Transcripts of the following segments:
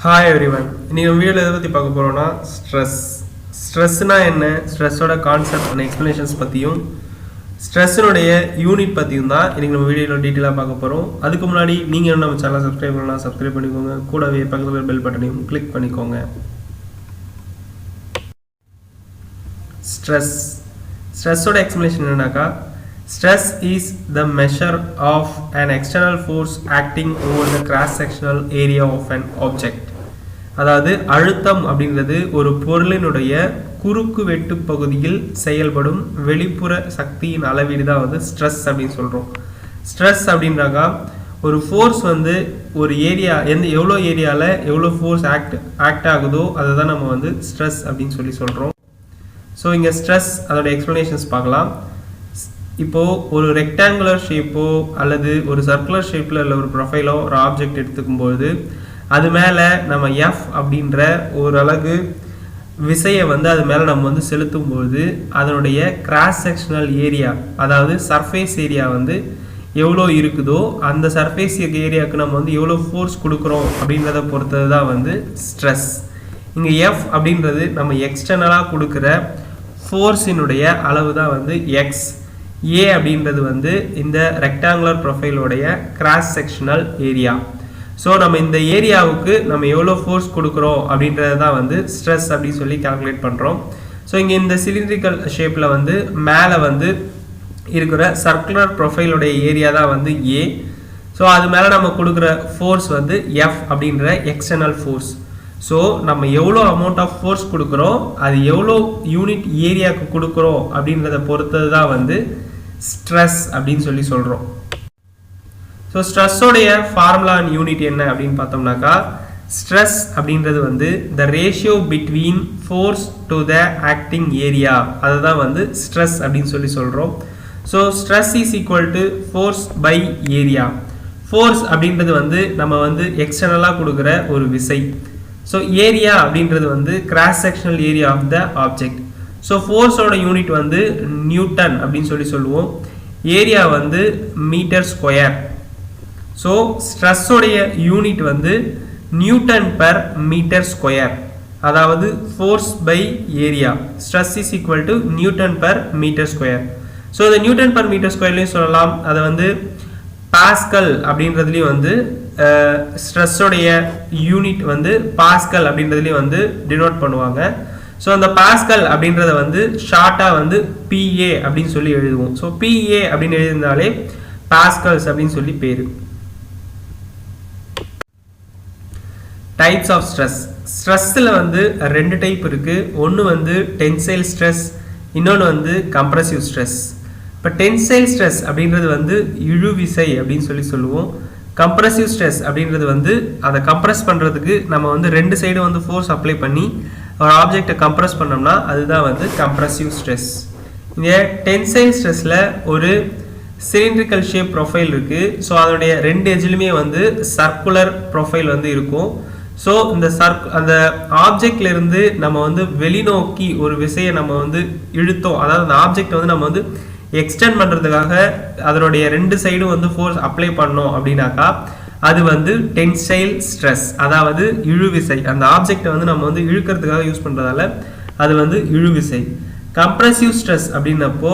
Hi everyone. இன்னைக்கு நம்ம வீடியோல எதை பத்தி பார்க்க போறோம்னா ஸ்ட்ரெஸ்னா என்ன, ஸ்ட்ரெஸ்ஸோட கான்செப்ட் அண்ட் எக்ஸ்பிளனேஷன்ஸ் பத்தியும் ஸ்ட்ரெஸ்ஸோடைய யூனிட் பத்தியும் தான் இன்னைக்கு நம்ம வீடியோல டீடைலா பார்க்க போறோம். அதுக்கு முன்னாடி நீங்க இன்னும் நம்ம சேனலை சப்ஸ்கிரைப் பண்ணலாம், சப்ஸ்கிரைப் பண்ணிக்கோங்க. கூடவே பக்கத்துல பெல் பட்டனையும் கிளிக் பண்ணிக்கோங்க. ஸ்ட்ரெஸ்ஸோட எக்ஸ்பிளனேஷன் என்னன்னாக்கா, stress is the measure of an external force acting over the cross-sectional area of an object. அதாவது அழுத்தம் அப்படிங்கிறது ஒரு பொருளினுடைய குறுக்கு வெட்டு பகுதியில் செயல்படும் வெளிப்புற சக்தியின் அளவீடு தான் வந்து ஸ்ட்ரெஸ் அப்படின்னு சொல்றோம். ஸ்ட்ரெஸ் அப்படின்றாக்கா ஒரு ஃபோர்ஸ் வந்து ஒரு ஏரியா எவ்வளோ ஏரியாவில் எவ்வளோ ஃபோர்ஸ் ஆக்ட் ஆகுதோ அதை தான் நம்ம வந்து ஸ்ட்ரெஸ் அப்படின்னு சொல்கிறோம். ஸோ இங்கே ஸ்ட்ரெஸ் அதோட எக்ஸ்பிளனேஷன்ஸ் பார்க்கலாம். இப்போ ஒரு ரெக்டாங்குலர் ஷேப்போ அல்லது ஒரு சர்க்குலர் ஷேப்பில் இல்லை ஒரு ப்ரொஃபைலோ ஒரு ஆப்ஜெக்ட் எடுத்துக்கும்போது அது மேலே நம்ம எஃப் அப்படின்ற ஒரு அலகு விசையை வந்து அது மேலே நம்ம வந்து செலுத்தும்போது அதனுடைய கிராஸ் செக்ஷனல் ஏரியா, அதாவது சர்ஃபேஸ் ஏரியா வந்து எவ்வளோ இருக்குதோ அந்த சர்ஃபேஸ் ஏரியாவுக்கு நம்ம வந்து எவ்வளோ ஃபோர்ஸ் கொடுக்குறோம் அப்படின்றத பொறுத்தது தான் வந்து ஸ்ட்ரெஸ். இங்கே எஃப் அப்படின்றது நம்ம எக்ஸ்டர்னலாக கொடுக்குற ஃபோர்ஸினுடைய அளவு தான் வந்து எக்ஸ். ஏ அப்படின்றது வந்து இந்த ரெக்டாங்குலர் ப்ரொஃபைலோடைய கிராஸ் செக்ஷனல் ஏரியா. ஸோ நம்ம இந்த ஏரியாவுக்கு நம்ம எவ்வளோ ஃபோர்ஸ் கொடுக்குறோம் அப்படின்றது தான் வந்து ஸ்ட்ரெஸ் அப்படின்னு சொல்லி கால்குலேட் பண்ணுறோம். ஸோ இங்கே இந்த சிலிண்ட்ரிக்கல் ஷேப்பில் வந்து மேலே வந்து இருக்கிற சர்க்குலர் ப்ரொஃபைலோடைய ஏரியா தான் வந்து ஏ. ஸோ அது மேலே நம்ம கொடுக்குற ஃபோர்ஸ் வந்து எஃப் அப்படின்ற எக்ஸ்டர்னல் ஃபோர்ஸ். ஸோ நம்ம எவ்வளோ அமௌண்ட் ஆஃப் ஃபோர்ஸ் கொடுக்குறோம், அது எவ்வளோ யூனிட் ஏரியாவுக்கு கொடுக்குறோம் அப்படின்றத பொறுத்தது தான் வந்து ஸ்ட்ரெஸ் அப்படின்னு சொல்கிறோம். ஸோ ஸ்ட்ரெஸ்ஸோடைய ஃபார்முலா அண்ட் யூனிட் என்ன அப்படின்னு பார்த்தோம்னாக்கா, ஸ்ட்ரெஸ் அப்படின்றது வந்து the ratio between force to the acting area, அதுதான் வந்து ஸ்ட்ரெஸ் அப்படின்னு சொல்கிறோம். So stress is equal to force by area. Force அப்படின்றது வந்து நம்ம வந்து எக்ஸ்டர்னலாக கொடுக்குற ஒரு விசை. ஸோ ஏரியா அப்படின்றது வந்து cross sectional area of the object. So ஃபோர்ஸோட யூனிட் வந்து நியூட்டன் அப்படின்னு சொல்லுவோம். ஏரியா வந்து மீட்டர் ஸ்கொயர். ஸோ ஸ்ட்ரெஸ்ஸோடைய யூனிட் வந்து நியூட்டன் பர் மீட்டர் ஸ்கொயர், அதாவது force by area. Stress is equal to newton per metre square. So இந்த நியூட்டன் பர் மீட்டர் ஸ்கொயர்லையும் சொல்லலாம், அதை வந்து பாஸ்கல் அப்படின்றதுலையும் வந்து ஸ்ட்ரெஸ்ஸோடைய யூனிட் வந்து பாஸ்கல் அப்படின்றதுலையும் வந்து டினோட் பண்ணுவாங்க. ஸோ அந்த பாஸ்கல் அப்படின்றத வந்து ஷார்ட்டாக வந்து பிஏ அப்படின்னு சொல்லி எழுதுவோம். ஸோ பிஏ அப்படின்னு எழுதினாலே பாஸ்கல்ஸ் அப்படின்னு சொல்லி பேர். Types of stress. ஸ்ட்ரெஸ்ஸில் வந்து ரெண்டு டைப் இருக்குது. ஒன்று வந்து டென்சைல் ஸ்ட்ரெஸ், இன்னொன்று வந்து கம்ப்ரசிவ் ஸ்ட்ரெஸ். இப்போ டென்சைல் ஸ்ட்ரெஸ் அப்படின்றது வந்து இழுவிசை அப்படின்னு சொல்லுவோம். கம்ப்ரசிவ் ஸ்ட்ரெஸ் அப்படின்றது வந்து அதை கம்ப்ரஸ் பண்ணுறதுக்கு நம்ம வந்து ரெண்டு சைடு வந்து ஃபோர்ஸ் அப்ளை பண்ணி ஒரு ஆப்ஜெக்டை கம்ப்ரஸ் பண்ணோம்னா அதுதான் வந்து கம்ப்ரசிவ் ஸ்ட்ரெஸ். இங்கே டென்சைல் ஸ்ட்ரெஸ்ஸில் ஒரு சிலிண்ட்ரிக்கல் ஷேப் ப்ரொஃபைல் இருக்குது. ஸோ அதனுடைய ரெண்டு எஜ்ஜிலுமே வந்து சர்க்குலர் ப்ரொஃபைல் வந்து இருக்கும். ஸோ இந்த அந்த ஆப்ஜெக்ட்லேருந்து நம்ம வந்து வெளிநோக்கி ஒரு விசையை நம்ம வந்து இழுத்தோம், அதாவது அந்த ஆப்ஜெக்டை வந்து நம்ம வந்து எக்ஸ்டெண்ட் பண்ணுறதுக்காக அதனுடைய ரெண்டு சைடும் வந்து ஃபோர்ஸ் அப்ளை பண்ணோம் அப்படின்னாக்கா அது வந்து டென்சைல் ஸ்ட்ரெஸ், அதாவது இழுவிசை. அந்த ஆப்ஜெக்டை வந்து நம்ம வந்து இழுக்கிறதுக்காக யூஸ் பண்ணுறதால அது வந்து இழுவிசை. கம்ப்ரசிவ் ஸ்ட்ரெஸ் அப்படின்னப்போ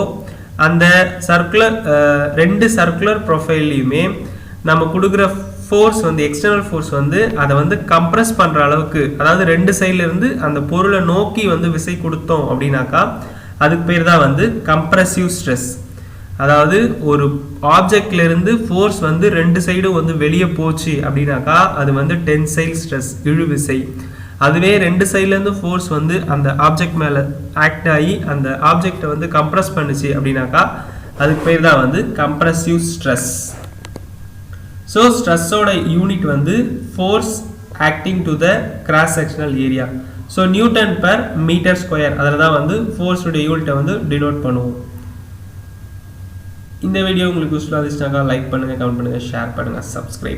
அந்த ரெண்டு சர்க்குலர் ப்ரொஃபைல்லையுமே நம்ம கொடுக்குற ஃபோர்ஸ் வந்து எக்ஸ்டர்னல் ஃபோர்ஸ் வந்து அதை வந்து கம்ப்ரஸ் பண்ணுற அளவுக்கு, அதாவது ரெண்டு சைட்லேருந்து அந்த பொருளை நோக்கி வந்து விசை கொடுத்தோம் அப்படின்னாக்கா அதுக்கு பேர் தான் வந்து கம்ப்ரசிவ் ஸ்ட்ரெஸ். அதாவது ஒரு ஆப்ஜெக்ட்ல இருந்து ஃபோர்ஸ் வந்து ரெண்டு சைடும் வந்து வெளியே போச்சு அப்படின்னாக்கா அது வந்து டென்சைல் ஸ்ட்ரெஸ், இழுவிசை. அதுவே ரெண்டு சைட்லேருந்து ஃபோர்ஸ் வந்து அந்த ஆப்ஜெக்ட் மேலே ஆக்ட் ஆகி அந்த ஆப்ஜெக்டை வந்து கம்ப்ரஸ் பண்ணுச்சு அப்படின்னாக்கா அதுக்கு பேர் தான் வந்து கம்ப்ரசிவ் ஸ்ட்ரெஸ். ஸோ ஸ்ட்ரெஸ்ஸோட யூனிட் வந்து force acting to the cross sectional area. So newton per metre square, அதில் தான் வந்து ஃபோர்ஸுடைய யூனிட்டை வந்து டினோட் பண்ணுவோம். இந்த வீடியோ உங்களுக்கு யூஸ்ஃபுல்லாக இருந்துச்சுனாக்கா லைக் பண்ணுங்கள், கமெண்ட் பண்ணுங்கள், ஷேர் பண்ணுங்கள், சப்ஸ்கிரைப்